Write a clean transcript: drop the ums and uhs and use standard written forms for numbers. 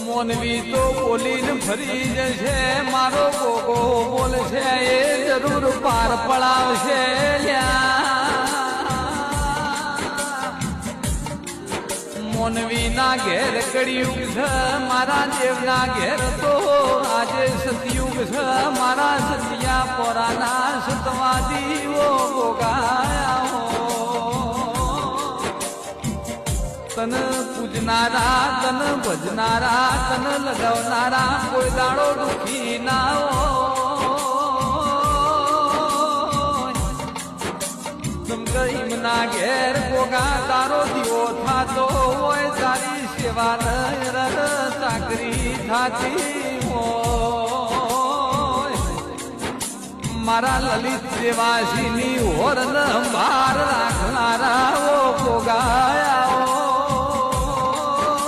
મોનવી તો બોલીને ફરી જશે મારો ગોગો બોલશે એ જરૂર પાર પડાવશે મોનવી ના ઘેર કળિયુગ છે મારા દેવના ઘેર તો આજે સતયુગ છે મારા સતિયા પોરાના સતવાદીઓ ગોગાયા તન પૂજનારા તન ભજનારા તન લગાવનારા કોઈ દાડો દુખી ના ના ઘેર ગોગા તારો દીવો થાતો હોય તારી સેવા ચાકરી થાતી હોય મારા લલિત દેવાસીની હોર બાર રાખનારા ઓ ગોગાયા